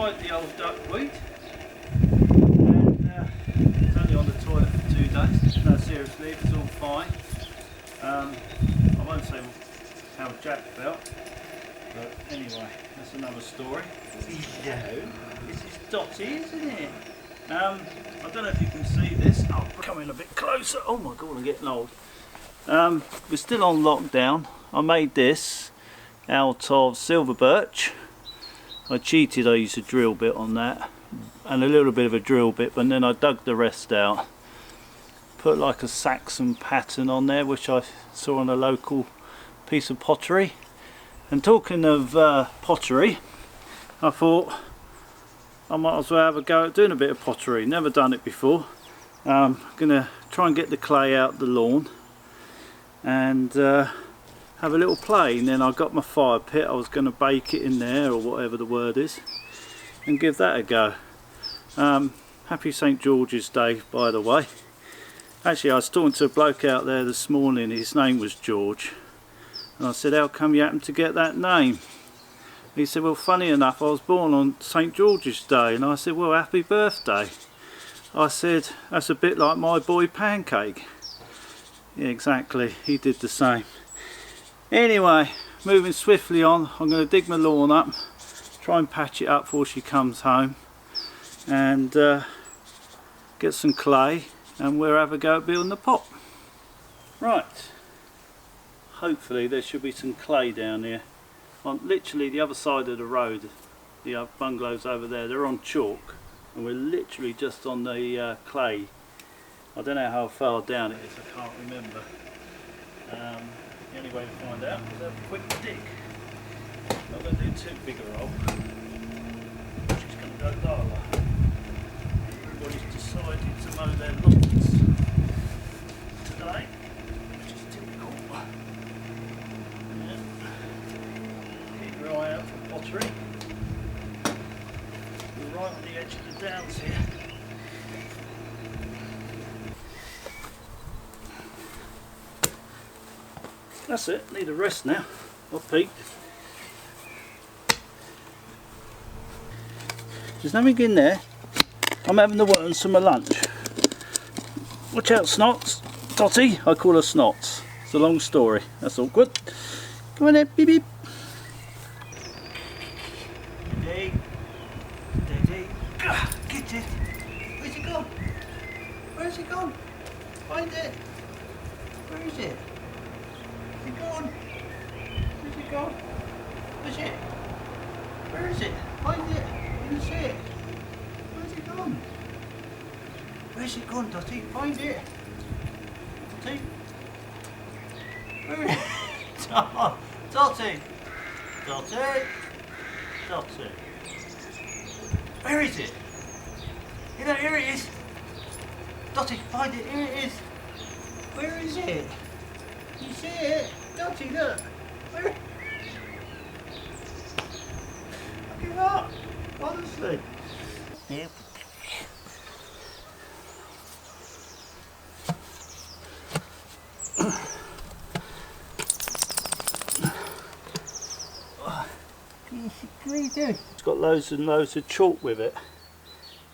tried the old duckweed, and it's only on the toilet for 2 days. No, seriously, it's all fine. I won't say how Jack felt, but anyway, that's another story. Hello, this is Dotty, isn't it? I don't know if you can see this. I'll come in a bit closer. Oh my god, I'm getting old. We're still on lockdown. I made this out of silver birch. I cheated, I used a drill bit on that and a little bit of a drill bit, but then I dug the rest out. Put like a Saxon pattern on there, which I saw on a local piece of pottery. And talking of pottery, I thought I might as well have a go at doing a bit of pottery. Never done it before. I'm gonna try and get the clay out the lawn and have a little play. And then I got my fire pit. I was going to bake it in there, or whatever the word is, and give that a go. Happy St. George's Day, by the way. Actually, I was talking to a bloke out there this morning. His name was George, and I said, how come you happened to get that name? He said, well, funny enough, I was born on St. George's Day. And I said, well, happy birthday. I said, that's a bit like my boy Pancake. Yeah, exactly, he did the same. Anyway, moving swiftly on, I'm going to dig my lawn up, try and patch it up before she comes home, and get some clay, and we'll have a go at building the pot. Right, hopefully there should be some clay down here. On literally the other side of the road, the bungalows over there, they're on chalk, and we're literally just on the clay. I don't know how far down it is, I can't remember. The only way to find out is have a quick dig. Not going to do too big a roll. She's going to go lower. Everybody's decided to mow their lawns today, which is typical. Yeah. Keep your eye out for pottery. We're right on the edge of the downs here. That's it, need a rest now. I've peaked. There's nothing in there. I'm having the worms for my lunch. Watch out, Snots. Totty, I call her Snots. It's a long story, that's all good. Come on then, beep beep. Daddy, Daddy, get it. Where's it gone? Where's it gone? Find it. Where is it? Where's it gone? Where's it gone? Where's it? Where is it? Find it. I didn't see it. Where's it gone? Where's it gone, Dotty? Find it. Dotty? Where is it? Dotty! Dotty! Dotty! Where is it? You know, here it is. Dotty, find it. Here it is. Where is it? You see it? Dotty, look! Where? I give up! Honestly! Yep. What are you doing? It's got loads and loads of chalk with it,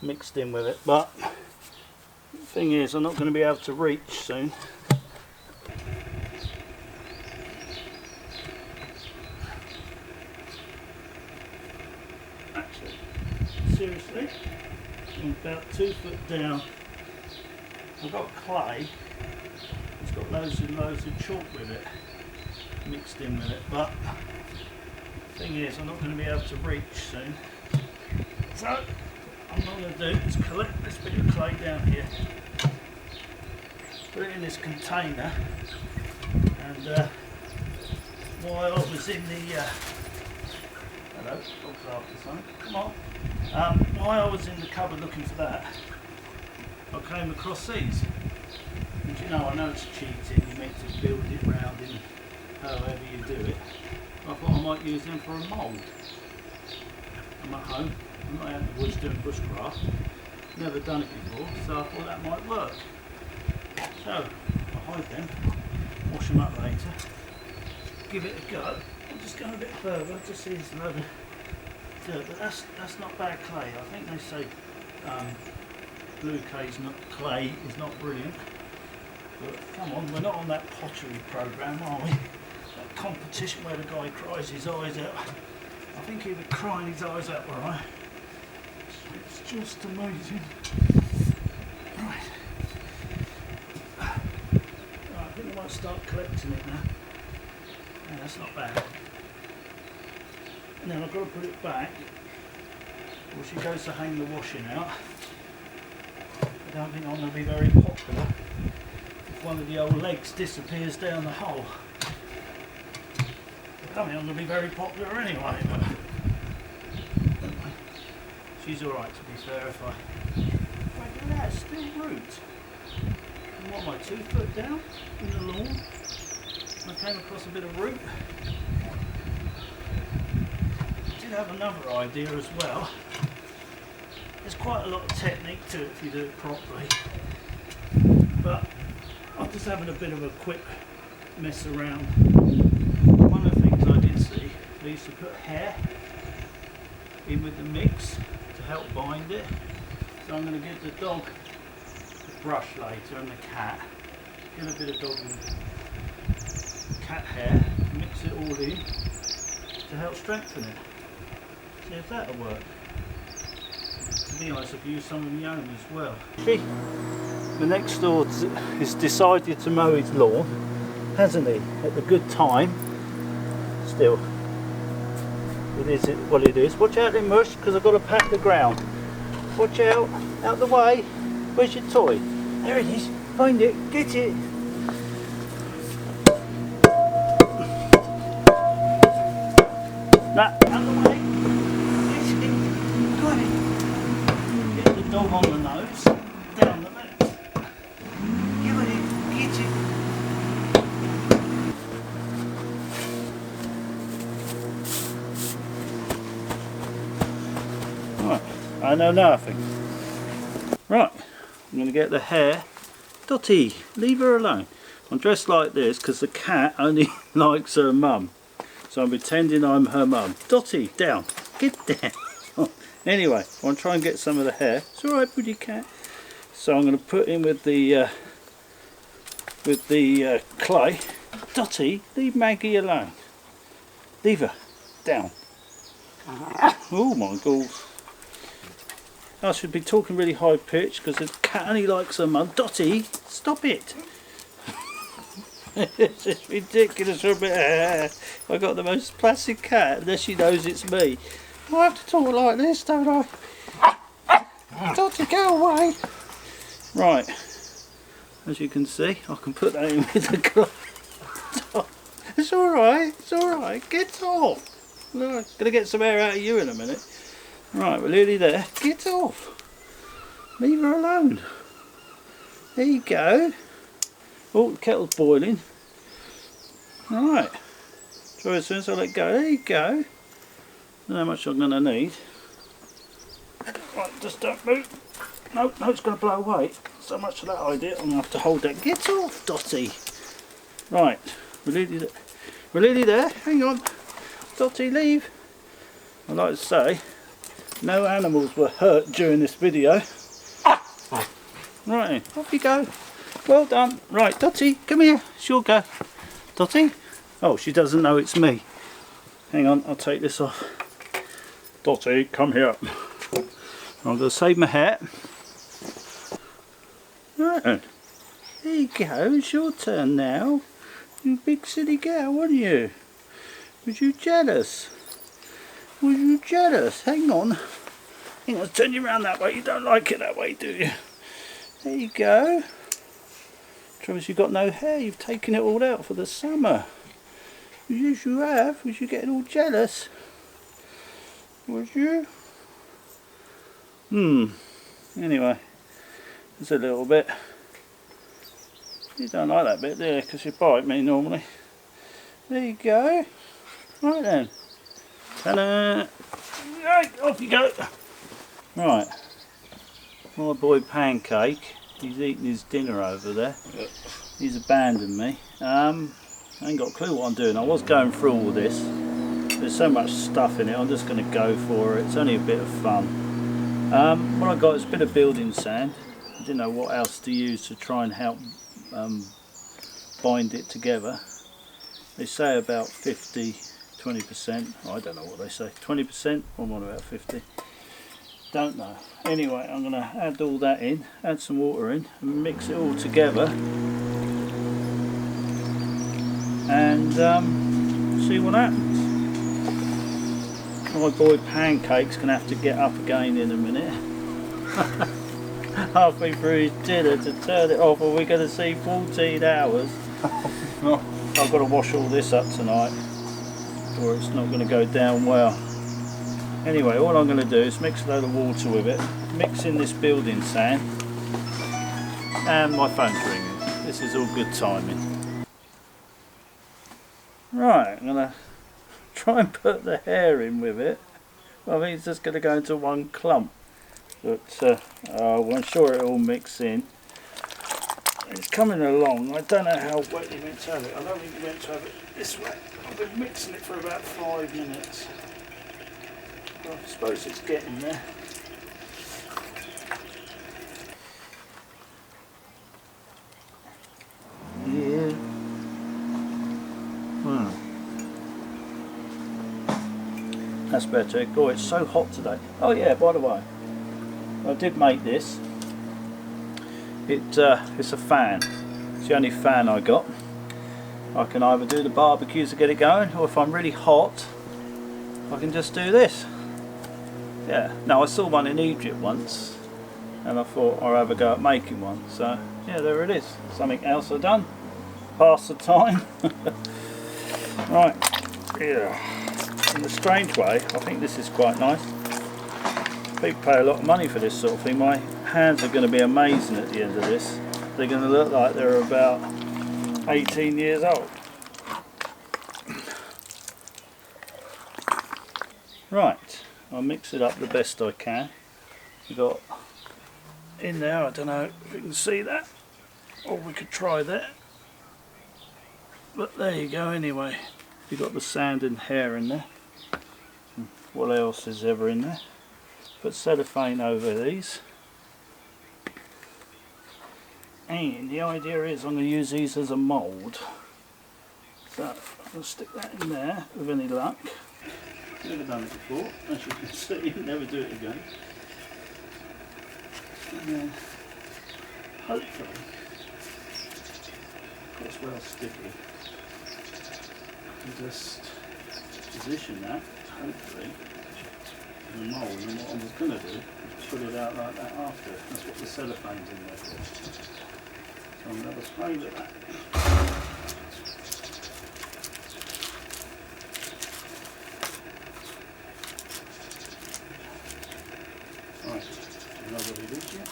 mixed in with it, but the thing is, I'm not going to be able to reach soon. Seriously, I'm about 2 foot down. I've got clay, it's got loads and loads of chalk with it, mixed in with it, but the thing is, I'm not going to be able to reach soon. So, what I'm going to do is collect this bit of clay down here, put it in this container, and while I was in the hello, dog's after something, come on. While I was in the cupboard looking for that, I came across these. And you know, I know it's cheating, you're meant to build it round in however you do it. I thought I might use them for a mould. I'm at home, I'm not out in the woods doing bushcraft, never done it before, so I thought that might work. So, I'll hide them, wash them up later, give it a go. I'm just going a bit further, just see this load of dirt, but that's not bad clay. I think they say blue clay is not brilliant. But come on, we're not on that pottery programme, are we? That competition where the guy cries his eyes out. I think he was crying his eyes out, alright. It's just amazing. Right. I think I might start collecting it now. Yeah, that's not bad. Now I've got to put it back. Well, she goes to hang the washing out. I don't think I'm going to be very popular if one of the old legs disappears down the hole. I don't think I'm going to be very popular anyway, but she's alright, to be fair. If I look at that, still root. And what am I, 2 foot down in the lawn? I came across a bit of root. I did have another idea as well. There's quite a lot of technique to it if you do it properly, but I'm just having a bit of a quick mess around. One of the things I did see, they used to put hair in with the mix to help bind it. So I'm going to give the dog the brush later and the cat. Get a bit of dog and cat hair, mix it all in to help strengthen it. See if that'll work. To be honest, I've used some of my own as well. The next door has decided to mow his lawn, hasn't he? At the good time. Still, it is what it is. Watch out in mush, because I've got to pack the ground. Watch out the way. Where's your toy? There it is. Find it. Get it. Nah, out the way. Get it. Got it. Get the dog on the nose. Down the back. Give it. Get it. Right. I know nothing. Right. I'm going to get the hair. Dotty, leave her alone. I'm dressed like this because the cat only likes her mum. So I'm pretending I'm her mum. Dotty, down. Get down. Anyway, I want to try and get some of the hair. It's alright, pretty cat. So I'm going to put in with the clay. Dotty, leave Maggie alone. Leave her. Down. Oh my god. I should be talking really high pitched because the cat only likes her mum. Dotty, stop it. It's just ridiculous for a bit of hair. I've got the most placid cat unless she knows it's me. I have to talk like this, don't I? Dotty, go away. Right, as you can see, I can put that in with the glove. It's alright, it's alright, get off. Look, gonna get some hair out of you in a minute. Right, we're nearly there. Get off. Leave her alone. There you go. Oh, the kettle's boiling. Right. Try as soon as I let go. There you go. Don't know how much I'm going to need. Right, just don't move. No, it's going to blow away. So much for that idea. I'm going to have to hold that. Get off, Dotty. Right. We're nearly there. Hang on. Dotty, leave. I'd like to say, no animals were hurt during this video. Right, off you go. Well done. Right, Dotty, come here. It's your go. Dotty? Oh, she doesn't know it's me. Hang on, I'll take this off. Dotty, come here. I'm going to save my hair. Right, there you go. It's your turn now. You big silly girl, weren't you? Was you jealous? Was you jealous? Hang on. Hang on, turn you around that way. You don't like it that way, do you? There you go. Trouble is you've got no hair. You've taken it all out for the summer. Yes, you have. Was you getting all jealous? Was you? Anyway, just a little bit. You don't like that bit, do you? Because you bite me normally. There you go. Right then. Ta-da! Right, off you go. Right. My boy Pancake. He's eating his dinner over there. He's abandoned me. I ain't got a clue what I'm doing. I was going through all this. there's so much stuff in it, I'm just going to go for it. It's only a bit of fun. What I got is a bit of building sand. I didn't know what else to use to try and help bind it together. They say about 20%. I don't know what they say. 20%? I'm on about 50. Don't know. Anyway, I'm going to add all that in, add some water in, and mix it all together, and see what happens. My boy Pancake's going to have to get up again in a minute. Halfway through his dinner to turn it off, or we're going to see 14 hours. I've got to wash all this up tonight, or it's not going to go down well. Anyway, all I'm going to do is mix a load of water with it, mix in this building sand, and my phone's ringing. This is all good timing. Right, I'm going to try and put the hair in with it. I think it's just going to go into one clump, but I'm sure it all mix in. It's coming along. I don't know how wet you're meant to have it. I don't think you're meant to have it this way. I've been mixing it for about 5 minutes. I suppose it's getting there. Yeah. That's better. Oh, it's so hot today. Oh yeah, by the way, I did make this. It's a fan. It's the only fan I got. I can either do the barbecues to get it going, or if I'm really hot, I can just do this. Yeah, now I saw one in Egypt once, and I thought I'll have a go at making one. So yeah, there it is. Something else I've done. Pass the time. Right. Yeah. In a strange way, I think this is quite nice. People pay a lot of money for this sort of thing. My hands are going to be amazing at the end of this. They're going to look like they're about 18 years old. Right. I'll mix it up the best I can. We've got in there, I don't know if you can see that, or we could try that, but there you go. Anyway, you've got the sand and hair in there. What else is ever in there? Put cellophane over these, and the idea is I'm going to use these as a mould, so I'll stick that in there with any luck. Never done it before, as you can see. Never do it again. And then hopefully, it's well sticky, and just position that, hopefully, in the mould. And what I was going to do is put it out like that after. That's what the cellophane's in there for. So I'm going to have a spray with that. Right, another release here.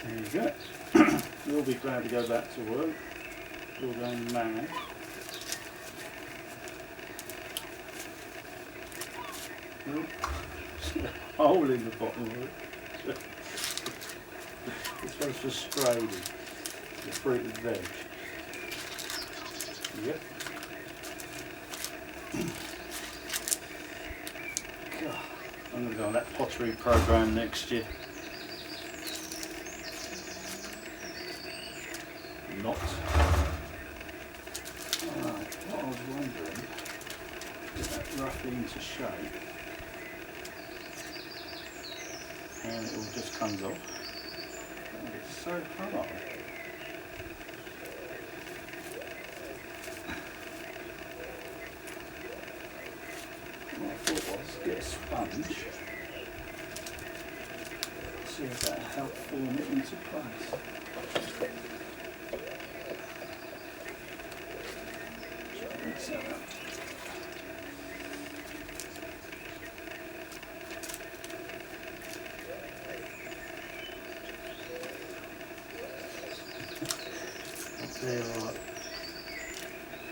There you go. You'll be glad to go back to work. You're going mad. A hole in the bottom of it. It's very frustrating. The fruit and veg. Yep. God, I'm going to go on that pottery program next year. Not. Alright, what I was wondering, get that roughly into shape, and it all just comes off. And it's so hard. What I thought was get a sponge, see if that will help form it into place.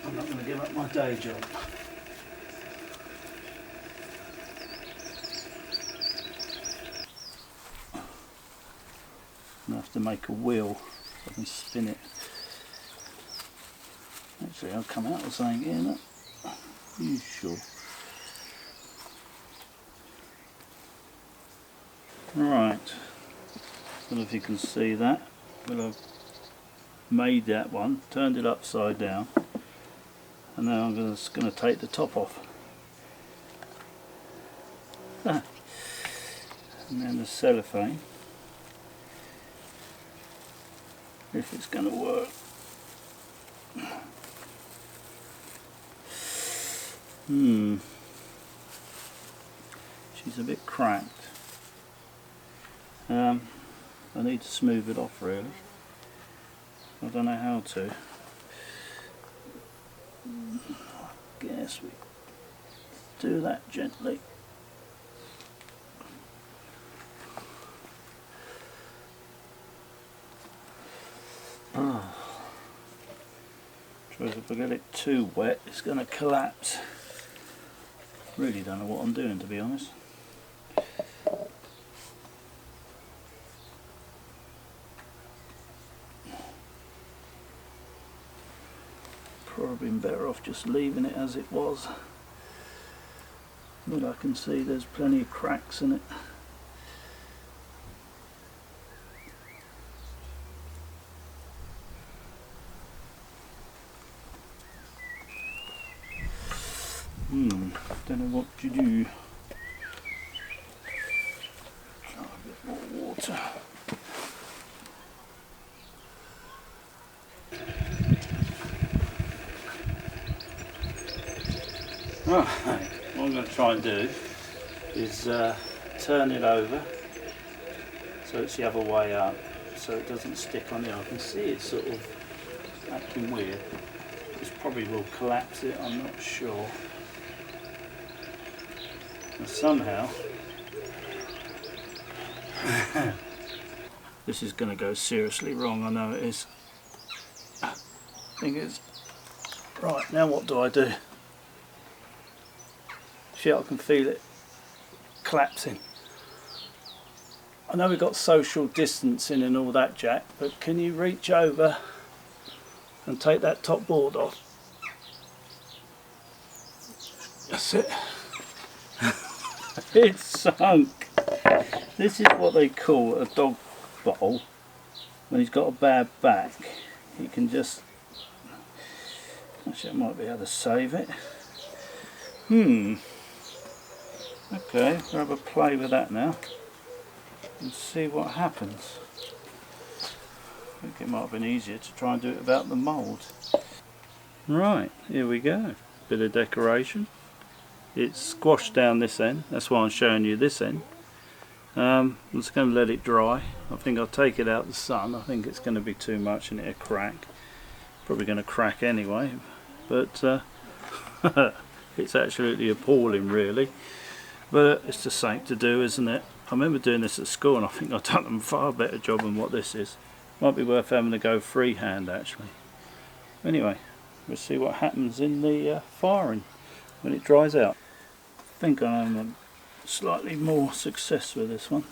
I'm not going to give up my day job. have to make a wheel. I can spin it. Actually, I'll come out with something here. Look. You sure? Right. I don't know if you can see that, but I've made that one, turned it upside down, and now I'm just going to take the top off. And then the cellophane, if it's going to work. She's a bit cracked. I need to smooth it off really. I don't know how to. I guess we do that gently. Suppose if I get it too wet, it's going to collapse. Really don't know what I'm doing, to be honest. Probably been better off just leaving it as it was. But I can see there's plenty of cracks in it. Don't know what to do. Try a bit more water. Right, what I'm going to try and do is turn it over so it's the other way up, so it doesn't stick on there. I can see it's sort of acting weird. This probably will collapse it, I'm not sure. And somehow this is going to go seriously wrong, I know it is. I think it's right. Now what do I do? Shit, I can feel it collapsing. I know we've got social distancing and all that, Jack, but can you reach over and take that top board off? That's it. It's sunk. This is what they call a dog bowl. When he's got a bad back, he can just... Actually, I might be able to save it. Okay, we'll have a play with that now and see what happens. I think it might have been easier to try and do it without the mould. Right, here we go. Bit of decoration. It's squashed down this end, that's why I'm showing you this end. I'm just going to let it dry. I think I'll take it out of the sun. I think it's going to be too much and it'll crack. Probably going to crack anyway, but it's absolutely appalling really. But it's just something to do, isn't it? I remember doing this at school and I think I've done a far better job than what this is. Might be worth having to go freehand actually. Anyway, we'll see what happens in the firing when it dries out. I think I'm slightly more success with this one.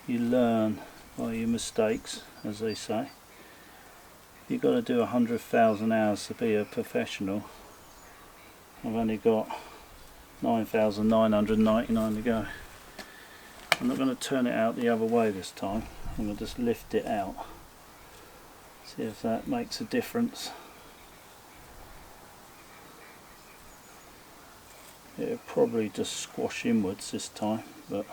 You learn by your mistakes, as they say. You've got to do 100,000 hours to be a professional. I've only got 9,999 to go. I'm not going to turn it out the other way this time. I'm going to just lift it out. See if that makes a difference. It'll probably just squash inwards this time, but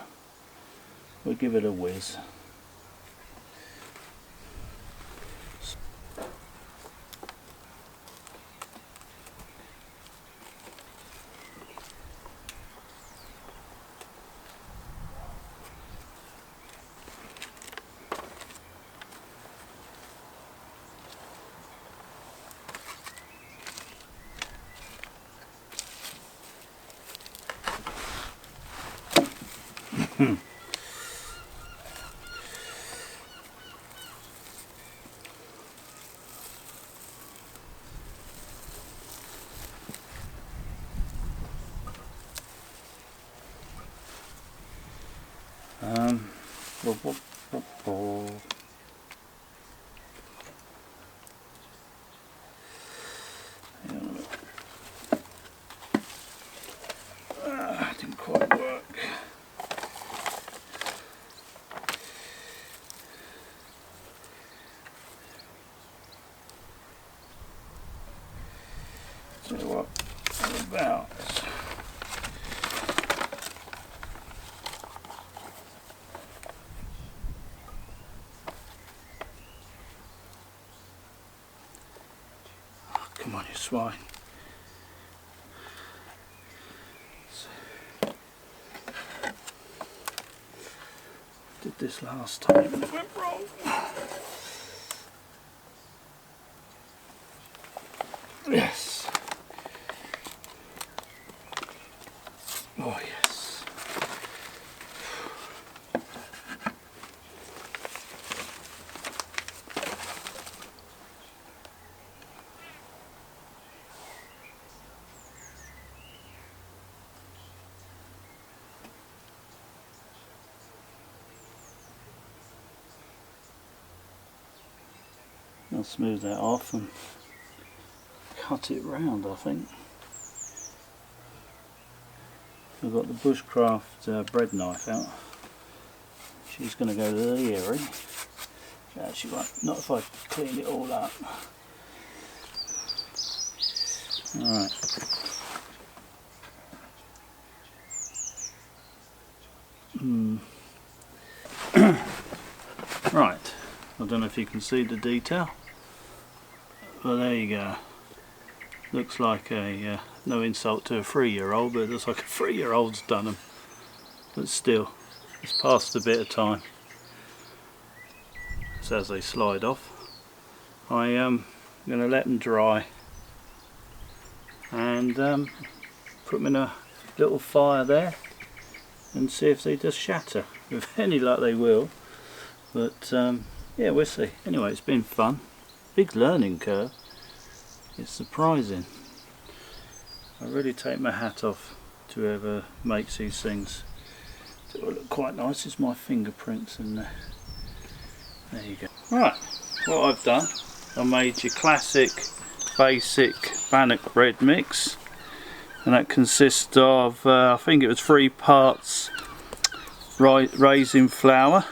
we'll give it a whiz. Didn't quite work. So what about? Oh, come on, you swine. Did this last time and it went wrong. Yes. Oh yes. I'll smooth that off and cut it round, I think. I've got the BUSHCRAFT bread knife out. She's going to go to the earring. She won't, not if I clean it all up. Alright. Right, I don't know if you can see the detail. Well, there you go. Looks like a, no insult to a 3-year-old, but it looks like a 3-year-old's done them. But still, it's past a bit of time. So as they slide off, I am going to let them dry and put them in a little fire there and see if they just shatter. With any luck they will, but yeah, we'll see. Anyway, it's been fun. Big learning curve. It's surprising. I really take my hat off to whoever makes these things. It will look quite nice. It's my fingerprints in there. There you go. Right, what I've done, I made your classic basic bannock bread mix, and that consists of I think it was 3 parts raisin flour,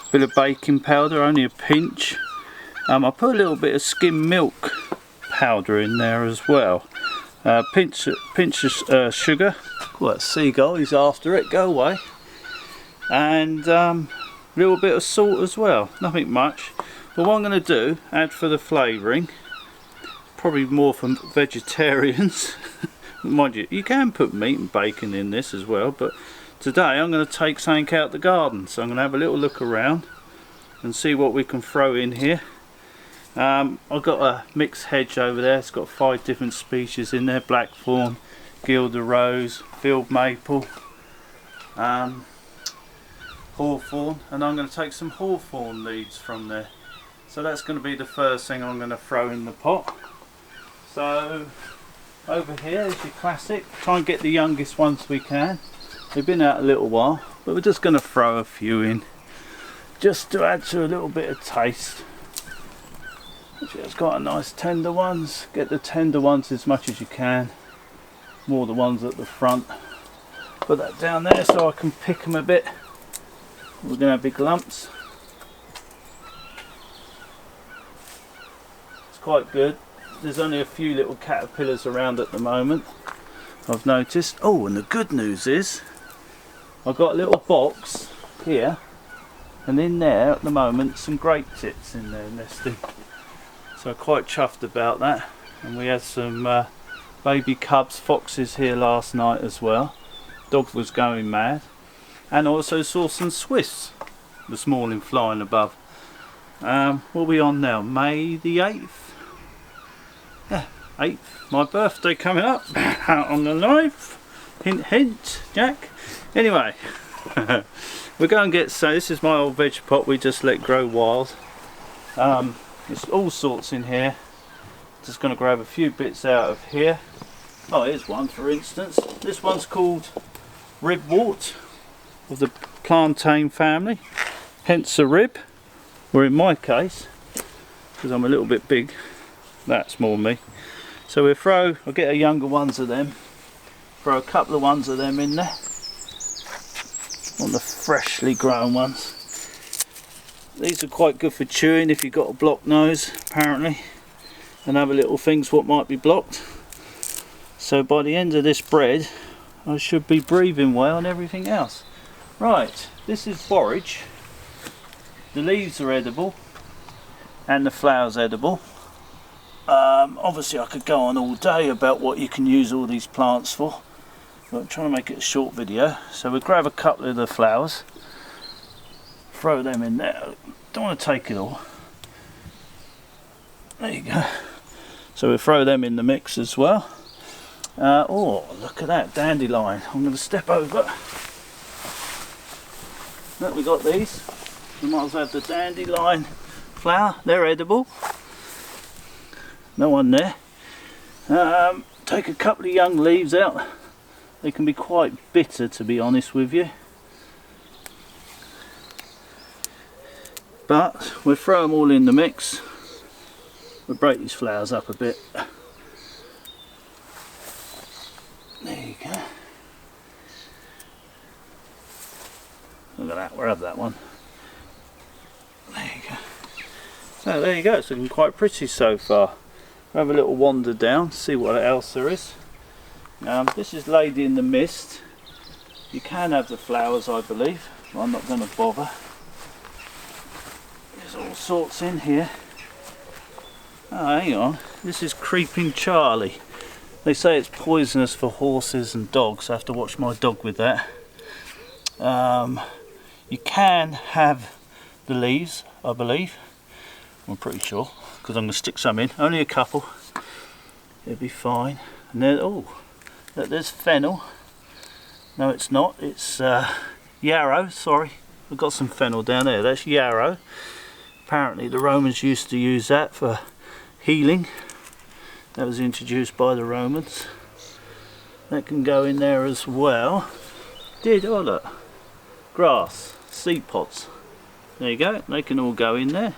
a bit of baking powder, only a pinch. I put a little bit of skim milk powder in there as well. Pinch of sugar. Oh, that seagull, he's after it, go away. And a little bit of salt as well, nothing much. But what I'm going to do, add for the flavouring, probably more for vegetarians. Mind you, you can put meat and bacon in this as well, but today I'm going to take something out the garden. So I'm going to have a little look around and see what we can throw in here. I've got a mixed hedge over there. It's got 5 different species in there: blackthorn, guelder rose, field maple, hawthorn, and I'm going to take some hawthorn leaves from there. So that's going to be the first thing I'm going to throw in the pot. So over here is your classic. Try and get the youngest ones we can. They've been out a little while, but we're just going to throw a few in just to add to a little bit of taste. It's got a nice tender ones. Get the tender ones as much as you can. More the ones at the front. Put that down there so I can pick them a bit. We're going to have big lumps. It's quite good. There's only a few little caterpillars around at the moment, I've noticed. Oh, and the good news is I've got a little box here, and in there at the moment some grape tits in there nesting. So quite chuffed about that. And we had some baby cubs, foxes here last night as well. Dog was going mad. And also saw some swifts this morning flying above. What are we on now? May the 8th? Yeah, 8th. My birthday coming up. Out on the knife. Hint hint, Jack. Anyway, we're going to get, so this is my old veg pot we just let grow wild. There's all sorts in here. Just going to grab a few bits out of here. Oh, here's one for instance. This one's called ribwort of the plantain family. hence the rib, or in my case, because I'm a little bit big, that's more me. So I'll get a younger ones of them, throw a couple of ones of them in there, on the freshly grown ones. These are quite good for chewing if you've got a blocked nose, apparently, and other little things what might be blocked. So by the end of this bread, I should be breathing well and everything else. Right, this is borage. The leaves are edible, and the flowers edible. Obviously I could go on all day about what you can use all these plants for, but I'm trying to make it a short video. So we'll grab a couple of the flowers, throw them in there. Don't want to take it all. There you go. So we'll throw them in the mix as well. Oh, look at that dandelion. I'm going to step over. Look, we got these. We might as well have the dandelion flower. They're edible. No one there. Take a couple of young leaves out. They can be quite bitter, to be honest with you. But we'll throw them all in the mix. We'll break these flowers up a bit. There you go. Look at that, we'll have that one. There you go. So there you go, it's looking quite pretty so far. We'll have a little wander down, see what else there is. This is Lady in the Mist. You can have the flowers, I believe. Well, I'm not going to bother. There's all sorts in here. Oh, hang on. This is Creeping Charlie. They say it's poisonous for horses and dogs. I have to watch my dog with that. You can have the leaves, I believe. I'm pretty sure, because I'm going to stick some in. Only a couple. It'll be fine. And then, oh, look, there's fennel. No, it's not. It's yarrow. Sorry, we've got some fennel down there. That's yarrow. Apparently, the Romans used to use that for healing. That was introduced by the Romans. That can go in there as well. Oh look, grass, seed pods. There you go, they can all go in there.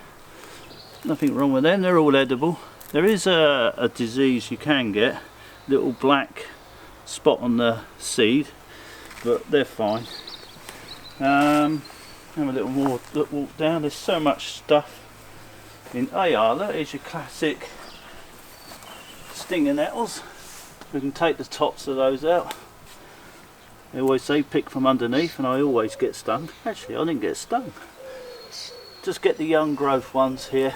Nothing wrong with them, they're all edible. There is a disease you can get, little black spot on the seed, but they're fine. Have a little more walk down, there's so much stuff. Oh yeah, look, here's your classic stinger nettles. We can take the tops of those out. They always say pick from underneath, and I always get stung. Actually, I didn't get stung. Just get the young growth ones here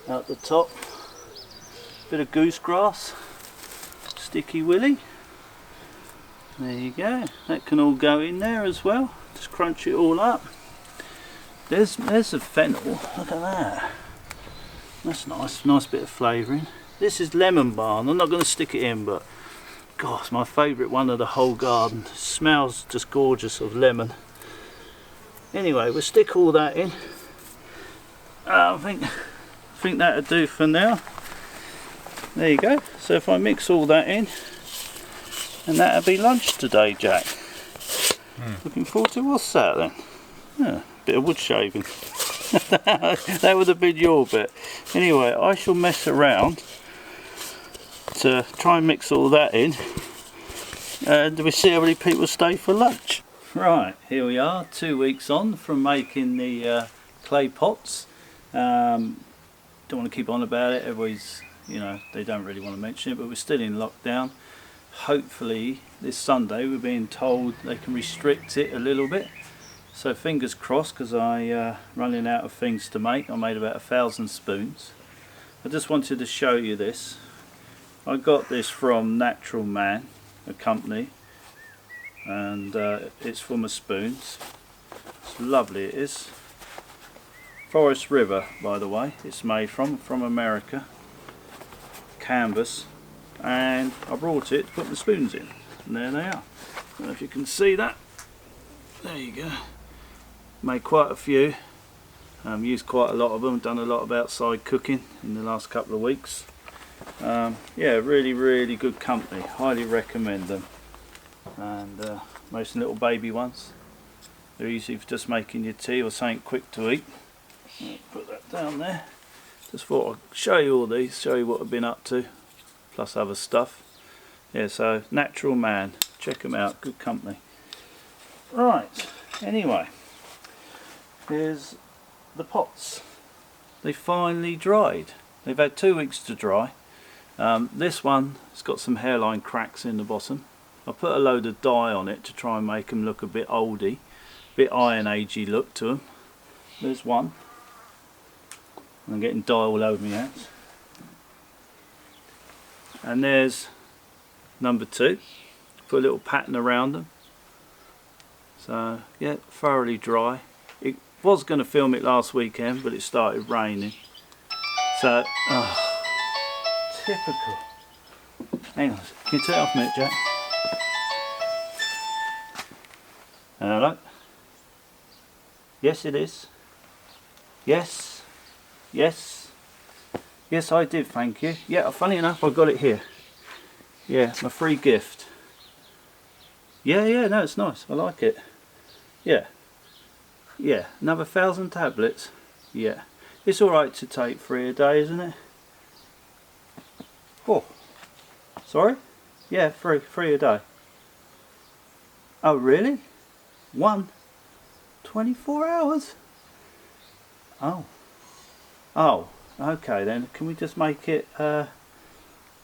out the top. Bit of goosegrass, sticky willy. There you go. That can all go in there as well. Just crunch it all up. There's a fennel. Look at that. That's nice. Nice bit of flavouring. This is lemon balm. I'm not going to stick it in, but gosh, my favourite one of the whole garden. It smells just gorgeous of lemon. Anyway, we'll stick all that in. I think that'll do for now. There you go. So if I mix all that in, and that'll be lunch today, Jack. Looking forward to what's that then? Yeah, bit of wood shaving. That would have been your bit. Anyway, I shall mess around to try and mix all that in, and we'll see how many people stay for lunch. Right, here we are, 2 weeks on from making the clay pots. Don't want to keep on about it. Everybody's, you know, they don't really want to mention it, but we're still in lockdown. Hopefully this Sunday we're being told they can restrict it a little bit. So fingers crossed, because I running out of things to make. I made about 1,000 spoons. I just wanted to show you this. I got this from Natural Man, a company, and it's for my spoons. It's lovely, it is. Forest River, by the way, it's made from America. Canvas, and I brought it to put the spoons in, and there they are. I don't know if you can see that. There you go. Made quite a few, used quite a lot of them, done a lot of outside cooking in the last couple of weeks. Yeah, really good company, highly recommend them. And most little baby ones, They're easy for just making your tea or something quick to eat. Put that down there. Just thought I'd show you all these, show you what I've been up to, plus other stuff. Yeah, so Natural Man, check them out, good company. Right, anyway, here's the pots. They finally dried. They've had 2 weeks to dry. This one has got some hairline cracks in the bottom. I put a load of dye on it to try and make them look a bit oldie, bit iron agey look to them. There's one. I'm getting dye all over my hands. And there's number 2. Put a little pattern around them. So yeah, thoroughly dry. It was going to film it last weekend, but it started raining. So, typical. Hang on, can you turn it off a minute, Jack? Hello? Yes, it is. Yes. Yes. Yes, I did, thank you. Yeah, funny enough, I got it here. Yeah, my free gift. Yeah, no, it's nice. I like it. Yeah. Yeah, another 1,000 tablets. Yeah. It's alright to take 3 a day, isn't it? Oh. Sorry? Yeah, 3 a day. Oh, really? 1? 24 hours? Oh. Oh, okay then. Can we just make it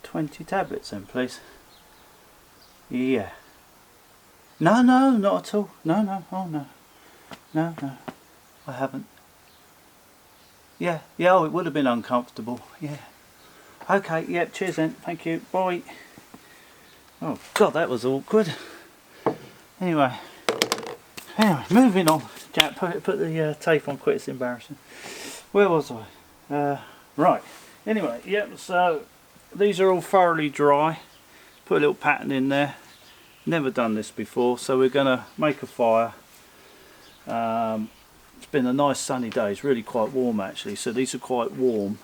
20 tablets then, please? Yeah. No, not at all. No, oh no. No, I haven't. Yeah, oh, it would have been uncomfortable. Yeah. Okay, yeah, cheers then. Thank you. Bye. Oh, God, that was awkward. Anyway, moving on. Jack, put the tape on quick, it's embarrassing. Where was I? Right. Anyway, yep, so these are all thoroughly dry. Put a little pattern in there. Never done this before, so we're going to make a fire. It's been a nice sunny day. It's really quite warm actually, so these are quite warm.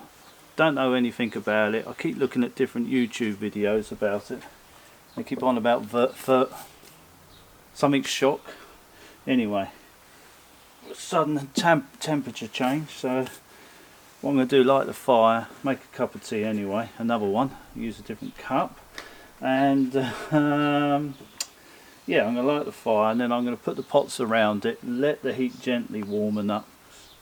Don't know anything about it. I keep looking at different YouTube videos about it. They keep on about something shock. Anyway, sudden temperature change, so what I'm going to do, light the fire, make a cup of tea anyway, another one, use a different cup, and yeah, I'm going to light the fire and then I'm going to put the pots around it, let the heat gently warm up,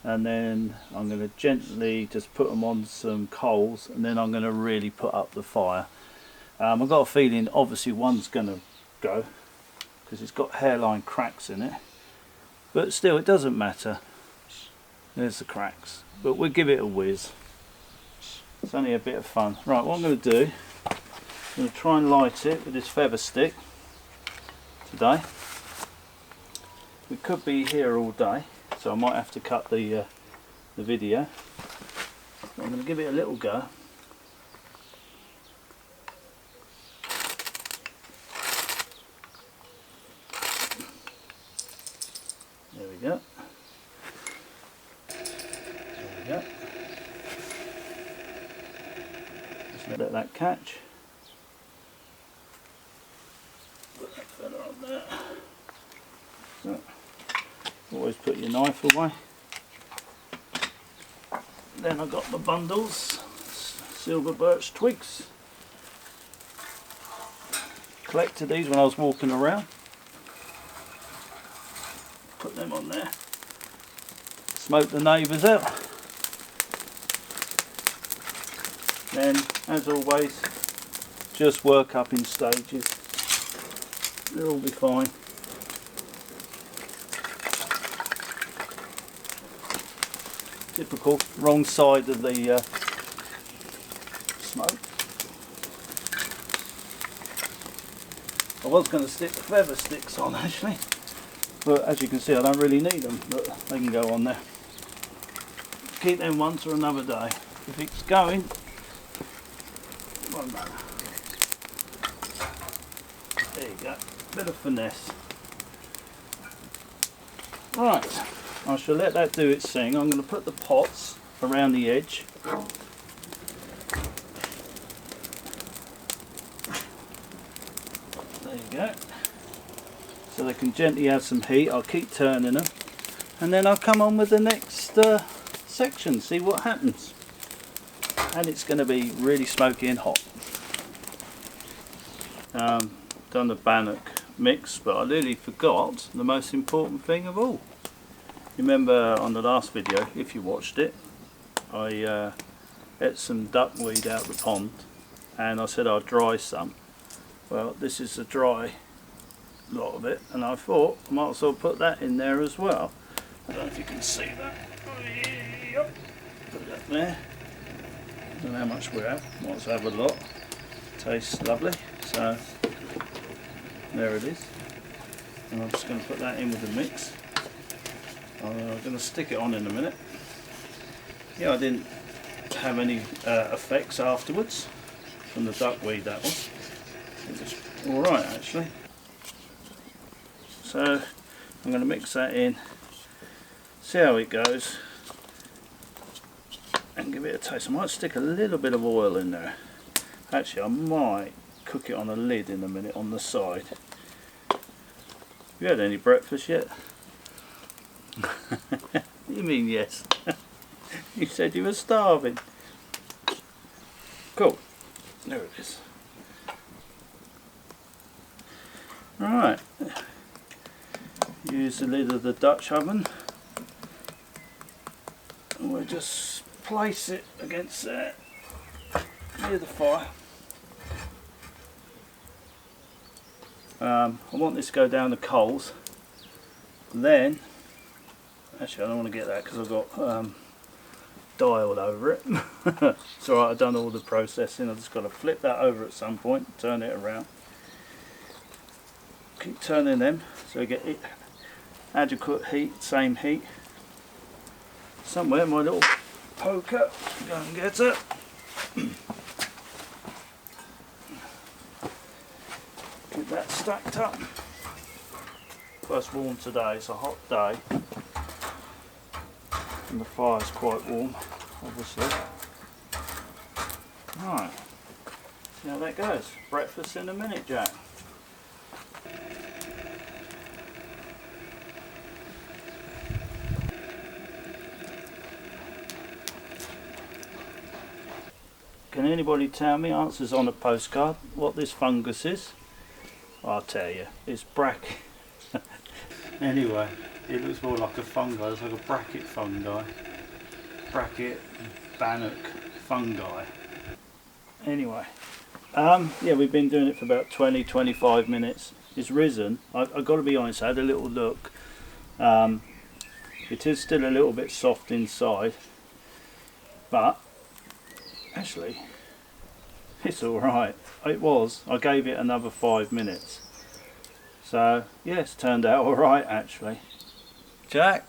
and then I'm going to gently just put them on some coals, and then I'm going to really put up the fire. I've got a feeling obviously one's going to go because it's got hairline cracks in it, but still it doesn't matter. There's the cracks, but we'll give it a whiz. It's only a bit of fun. Right, what I'm going to do, I'm going to try and light it with this feather stick today. We could be here all day, so I might have to cut the video. But I'm going to give it a little go. There we go. There we go. Just let that catch. Put that feather on there. So, always put your knife away. Then I've got the bundles, silver birch twigs. Collected these when I was walking around. Put them on there. Smoke the neighbours out. Then, as always, just work up in stages. They'll all be fine. Typical, wrong side of the smoke. I was going to stick the feather sticks on actually, but as you can see I don't really need them, but they can go on there. Keep them ones for another day. If it's going, it won't matter. There you go, bit of finesse. Right. I shall let that do its thing. I'm going to put the pots around the edge. There you go. so they can gently have some heat. I'll keep turning them, and then I'll come on with the next section, see what happens. And it's going to be really smoky and hot. Done the bannock mix, but I nearly forgot the most important thing of all. Remember on the last video, if you watched it, I ate some duckweed out of the pond, and I said I'd dry some. Well, this is a dry lot of it, and I thought I might as well put that in there as well. I don't know if you can see that. Yep. Put that there. I don't know how much we have. Might as well have a lot. Tastes lovely. So there it is. And I'm just going to put that in with the mix. I'm going to stick it on in a minute. Yeah, I didn't have any effects afterwards from the duckweed, that was. It was alright actually. So I'm going to mix that in, see how it goes, and give it a taste. I might stick a little bit of oil in there. Actually, I might cook it on a lid in a minute on the side. Have you had any breakfast yet? You mean yes? You said you were starving. Cool. There it is. Right. Use the lid of the Dutch oven. And we'll just place it against there, near the fire. I want this to go down the coals. Then, actually I don't want to get that because I've got dye all over it. It's alright, I've done all the processing. I've just got to flip that over at some point, turn it around. Keep turning them so you get it, adequate heat, same heat. Somewhere my little poker, go and get it. Get that stacked up. First warm today, it's a hot day. And the fire's quite warm, obviously. Right, see how that goes. Breakfast in a minute, Jack. Can anybody tell me, answers on a postcard, what this fungus is? I'll tell you, it's bracket. Anyway, it looks more like a fungi, it's like a bracket fungi. Bracket bannock fungi. Anyway, yeah, we've been doing it for about 20-25 minutes. It's risen. I've got to be honest, I had a little look. It is still a little bit soft inside, but actually it's alright. It was. I gave it another 5 minutes. So yeah, it's turned out alright actually. Jack,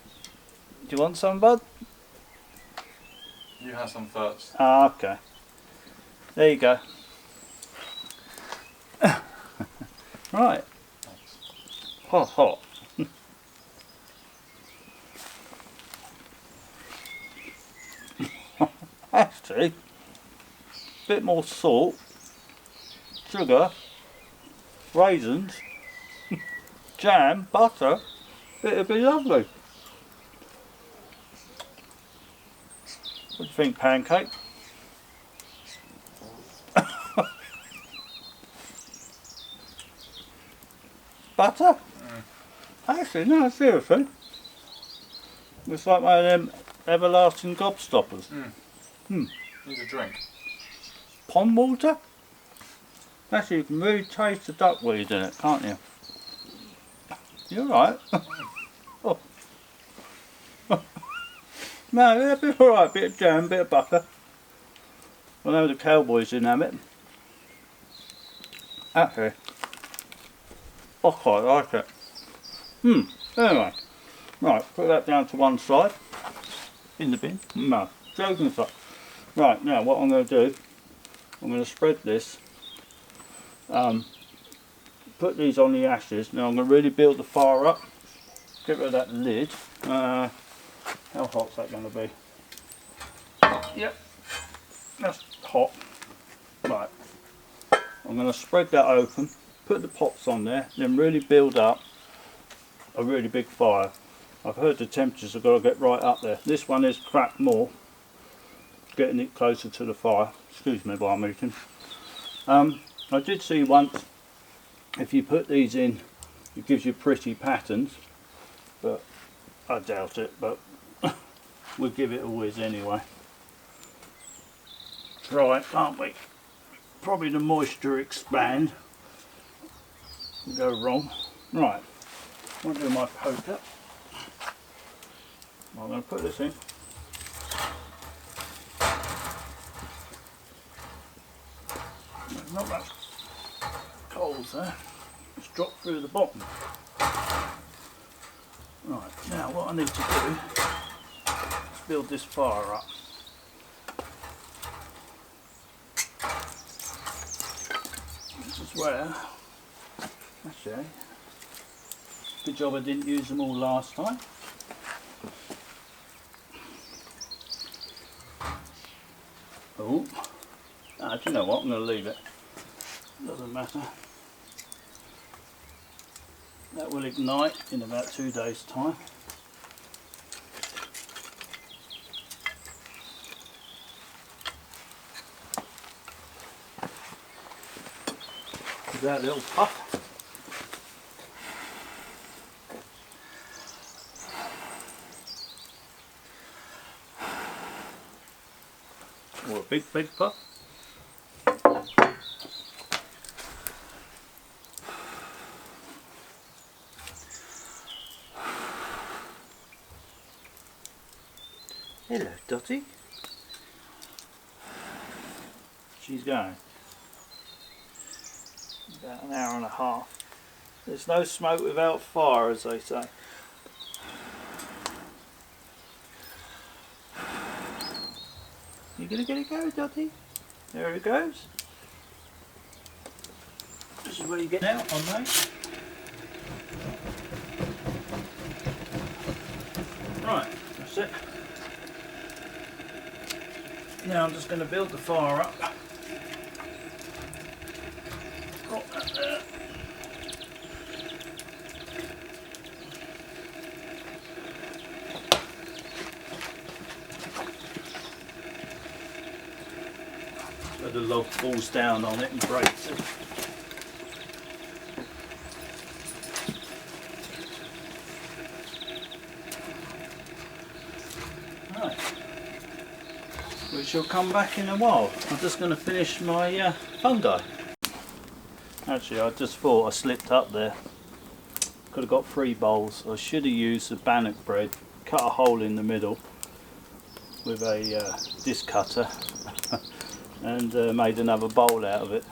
do you want some, bud? You have some first. Ah, okay. There you go. Right. Thanks. Hot, hot. Actually, a bit more salt, sugar, raisins, jam, butter, it'd be lovely. What do you think, pancake? Butter? Actually, no, seriously. It's like one of them everlasting gobstoppers. Need a drink. Pond water? Actually, you can really taste the duckweed in it, can't you? You're right. Oh. No, it'd be alright, bit of jam, bit of butter. I know the cowboys didn't have it. Actually, I quite like it. Anyway, right, put that down to one side. In the bin. No, joking aside. Right, now what I'm going to do, I'm going to spread this, put these on the ashes. Now I'm going to really build the fire up, get rid of that lid. How hot's that going to be? Yep, that's hot. Right, I'm going to spread that open, put the pots on there, then really build up. a really big fire. I've heard the temperatures have got to get right up there. This one is cracked more, getting it closer to the fire. Excuse me while I'm eating. I did see once, if you put these in, it gives you pretty patterns, but I doubt it, but we'll give it a whiz anyway. Try it, can't we? Probably the moisture expand. Go wrong. Right, I'll do my poker. I'm going to put this in. There's not much coals there. It's dropped through the bottom. Right, now what I need to do is build this fire up. This is where, actually, good job I didn't use them all last time. Oh, do you know what, I'm going to leave it. Doesn't matter. That will ignite in about 2 days' time. With that little puff. Or a big puff. Hello, Dotty. She's going. About an hour and a half. There's no smoke without fire, as they say. You gonna get it go, Dotty? There it goes. This is where you get out on those. Right, that's it. Now I'm just going to build the fire up. Drop that there. So the log falls down on it and breaks it. Right. We shall come back in a while. I'm just going to finish my fungi. Actually, I just thought I slipped up there. Could have got 3 bowls. I should have used the bannock bread, cut a hole in the middle with a disc cutter and made another bowl out of it.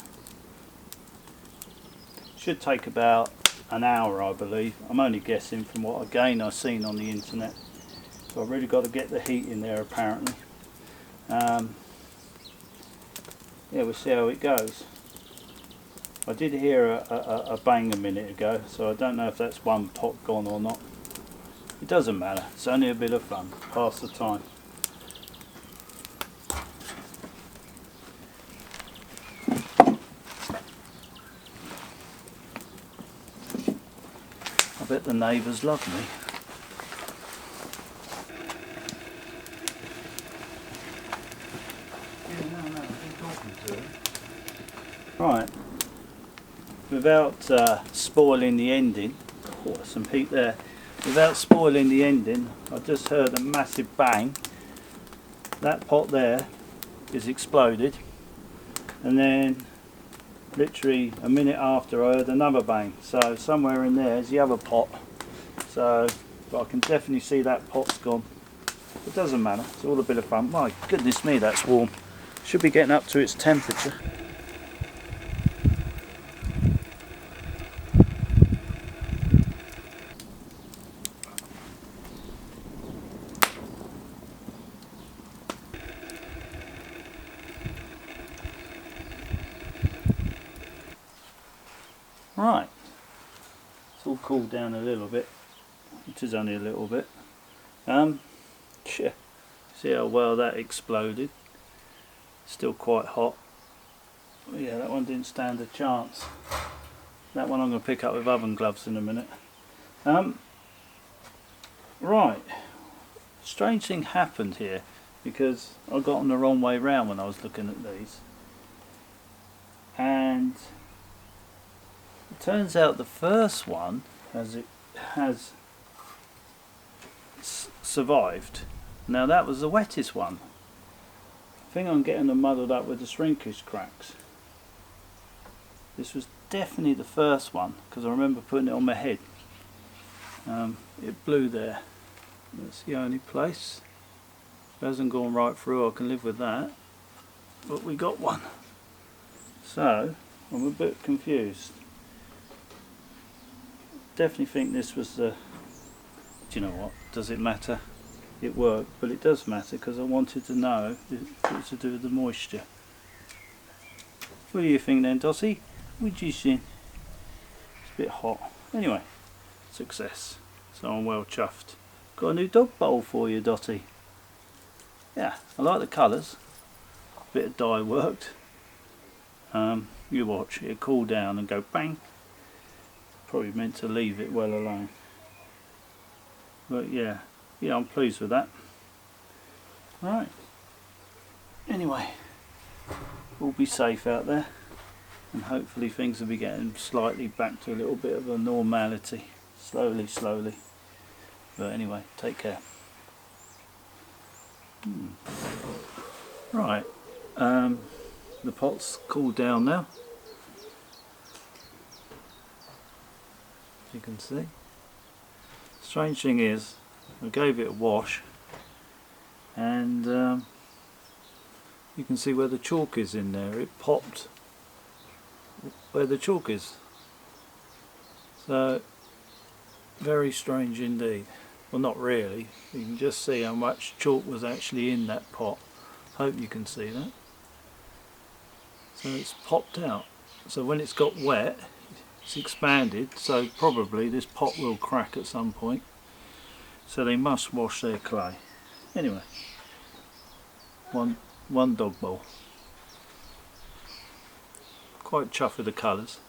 Should take about an hour, I believe. I'm only guessing from what again I've seen on the internet. So I've really got to get the heat in there apparently. Yeah, we'll see how it goes. I did hear a bang a minute ago, so I don't know if that's one pot gone or not. It doesn't matter, it's only a bit of fun, pass the time. I bet the neighbours love me. Right, without spoiling the ending, some heat there, without spoiling the ending, I just heard a massive bang. That pot there is exploded, and then literally a minute after I heard another bang. So somewhere in there is the other pot, so but I can definitely see that pot's gone. It doesn't matter, it's all a bit of fun. My goodness me, that's warm. Should be getting up to its temperature. Right, it's all cooled down a little bit. It is only a little bit. See how well that exploded. Still quite hot. Yeah, that one didn't stand a chance. That one I'm going to pick up with oven gloves in a minute. Right, strange thing happened here because I got on the wrong way round when I was looking at these, and it turns out the first one has survived. Now that was the wettest one. I think I'm getting them muddled up with the shrinkage cracks. This was definitely the first one because I remember putting it on my head. It blew there. That's the only place. It hasn't gone right through, I can live with that. But we got one. So, I'm a bit confused. Definitely think this was the... Do you know what? Does it matter? It worked, but it does matter because I wanted to know if it was to do with the moisture. What do you think then, Dotty? What do you think? It's a bit hot. Anyway, success. So I'm well chuffed. Got a new dog bowl for you, Dotty. Yeah, I like the colours. Bit of dye worked. You watch, it'll cool down and go bang. Probably meant to leave it well alone. But yeah, I'm pleased with that. Alright. Anyway, we'll be safe out there. And hopefully things will be getting slightly back to a little bit of a normality. Slowly, slowly. But anyway, take care. Right, the pot's cooled down now. As you can see. Strange thing is, I gave it a wash, and you can see where the chalk is in there. It popped where the chalk is. So, very strange indeed. Well, not really. You can just see how much chalk was actually in that pot. Hope you can see that. So it's popped out. So when it's got wet, it's expanded. So probably this pot will crack at some point. So they must wash their clay. Anyway, one dog bowl. Quite chuffed with the colours.